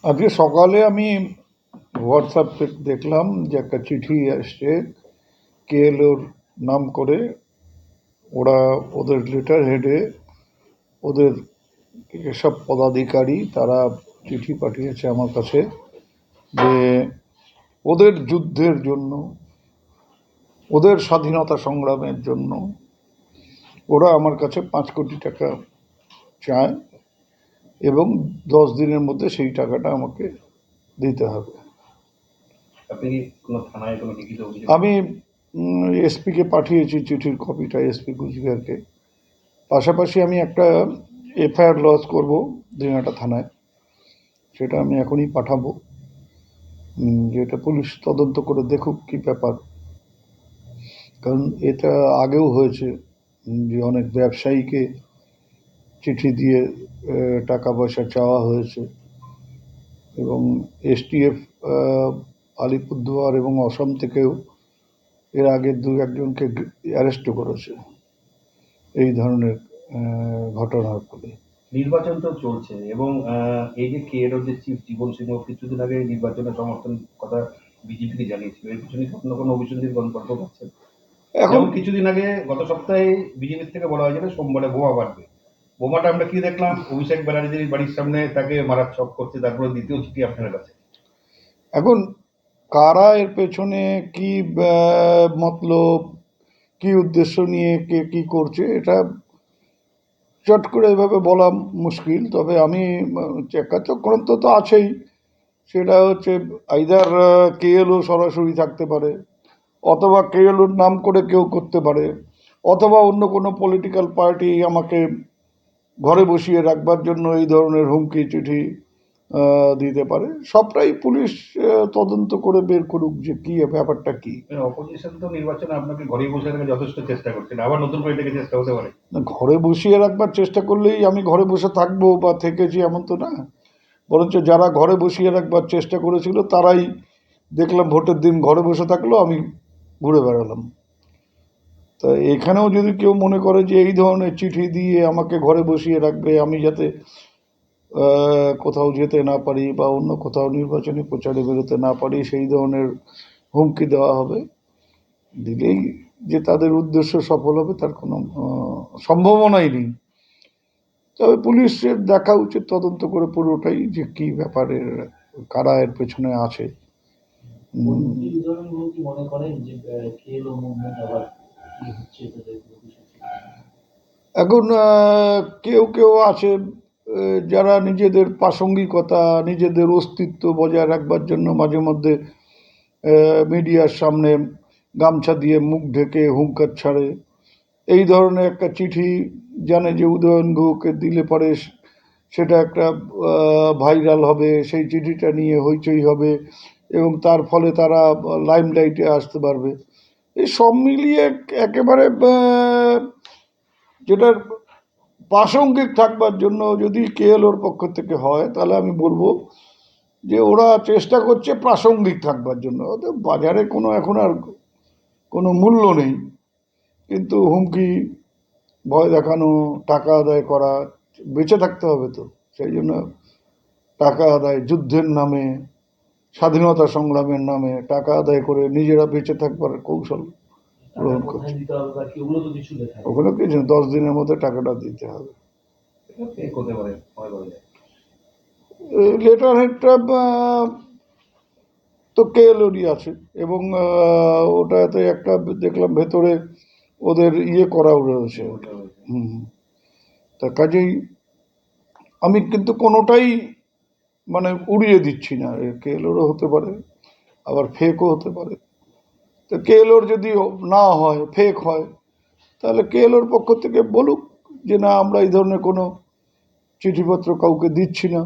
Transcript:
আজকে সকালে আমি হোয়াটসঅ্যাপে দেখলাম যে একটা চিঠি আসছে কেএলওর নাম করে। ওরা ওদের লেটার হেডে ওদের সব পদাধিকারী তারা চিঠি পাঠিয়েছে আমার কাছে যে ওদের যুদ্ধের জন্য, ওদের স্বাধীনতা সংগ্রামের জন্য ওরা আমার কাছে 5 কোটি টাকা চায় এবং 10 দিনের মধ্যে সেই টাকাটা আমাকে দিতে হবে। আমি এসপিকে পাঠিয়েছি চিঠির কপিটা, এসপি কুচবিহারকে। পাশাপাশি আমি একটা এফআইআর লজ করব দিনাটা থানায়, সেটা আমি এখনই পাঠাবো। যেটা পুলিশ তদন্ত করে দেখুক কি ব্যাপার, কারণ এটা আগেও হয়েছে যে অনেক ব্যবসায়ীকে চিঠি দিয়ে টাকা পয়সা চাওয়া হয়েছে এবং এসটিএফ আলিপুরদুয়ার এবং অসম থেকেও এর আগে 2-1জনকে অ্যারেস্টও করেছে এই ধরনের ঘটনার ফলে। নির্বাচন তো চলছে এবং এই যে কেএলওর যে চিফ জীবন সিংহ কিছুদিন আগে নির্বাচনের সমর্থন কথা বিজেপিকে জানিয়েছিল, এর পিছনে কখনো কোনো অভিসন্ধির গল্প পাচ্ছেন? এখন কিছুদিন আগে গত সপ্তাহে বিজেপির থেকে বলা হয়েছিল সোমবারে বোমা বাড়বে। বোমাটা আমরা কি দেখলাম? অভিষেক ব্যানার্জির বাড়ির সামনে তাকে মারার ছক করছে, তারপরে দ্বিতীয় চিঠি আপনার কাছে। এখন কারা এর পেছনে কি মতলব, কি উদ্দেশ্য নিয়ে কে কি করছে, এটা চট করে এভাবে বলা মুশকিল। তবে আমি চক্রান্ত তো আছেই, সেটা হচ্ছে আইদার কেএলও সরাসরি থাকতে পারে, অথবা কেএলওর নাম করে কেউ করতে পারে, অথবা অন্য কোনো পলিটিক্যাল পার্টি আমাকে ঘরে বসিয়ে রাখবার জন্য এই ধরনের হুমকি চিঠি দিতে পারে। সবটাই পুলিশ তদন্ত করে বের করুক যে কি ব্যাপারটা কি। অপোজিশন তো নির্বাচনে আপনাকে ঘরে বসে রাখার যথেষ্ট চেষ্টা করছেন, আবার নতুন করে এটাকে চেষ্টা হতে পারে। ঘরে বসিয়ে রাখবার চেষ্টা করলেই আমি ঘরে বসে থাকবো বা থেকেছি এমন তো না, বরঞ্চ যারা ঘরে বসিয়ে রাখবার চেষ্টা করেছিল তারাই দেখলাম ভোটের দিন ঘরে বসে থাকলো, আমি ঘুরে বেড়ালাম। তা এখানেও যদি কেউ মনে করে যে এই ধরনের চিঠি দিয়ে আমাকে ঘরে বসিয়ে রাখবে, আমি যাতে কোথাও যেতে না পারি বা অন্য কোথাও নির্বাচনী প্রচারে বেরোতে না পারি, সেই ধরনের হুমকি দেওয়া হবে, দিলেই যে তাদের উদ্দেশ্য সফল হবে তার কোনো সম্ভাবনাই নেই। তবে পুলিশের দেখা উচিত তদন্ত করে পুরোটাই যে কি ব্যাপারের, কারা এর পেছনে আছে। এখন কেউ কেউ আছে যারা নিজেদের প্রাসঙ্গিকতা, নিজেদের অস্তিত্ব বজায় রাখবার জন্য মাঝে মধ্যে মিডিয়ার সামনে গামছা দিয়ে মুখ ঢেকে হুঙ্কার ছাড়ে। এই ধরনের একটা চিঠি জানে যে উদয়ন গুহকে দিলে পরে সেটা একটা ভাইরাল হবে, সেই চিঠিটা নিয়ে হইচই হবে এবং তার ফলে তারা লাইমলাইটে আসতে পারবে। এই সব মিলিয়ে একেবারে যেটার প্রাসঙ্গিক থাকবার জন্য যদি কেএলওর পক্ষ থেকে হয়, তাহলে আমি বলবো যে ওরা চেষ্টা করছে প্রাসঙ্গিক থাকবার জন্য। বাজারে কোনো এখন আর কোনো মূল্য নেই, কিন্তু হুমকি, ভয় দেখানো, টাকা আদায় করা, বেঁচে থাকতে হবে তো, সেই জন্য টাকা আদায়, যুদ্ধের নামে, স্বাধীনতা সংগ্রামের নামে টাকা আদায় করে নিজেরা বেঁচে থাকবার কৌশল গ্রহণ করছে। ওখানে কিছু 10 দিনের মধ্যে টাকাটা দিতে হবে। লেটার হেডটা তো কেএলওরই আছে এবং ওটাতে একটা দেখলাম ভেতরে ওদের করাও রয়েছে। তা কাজেই আমি কিন্তু কোনোটাই মানে উড়িয়ে দিচ্ছি না, কেএলওরও হতে পারে, আবার ফেকও হতে পারে। তো কেএলওর যদি না হয়, ফেক হয়, তাহলে কেএলওর পক্ষ থেকে বলুক যে না, আমরা এই ধরনের কোনো চিঠিপত্র কাউকে দিচ্ছি না।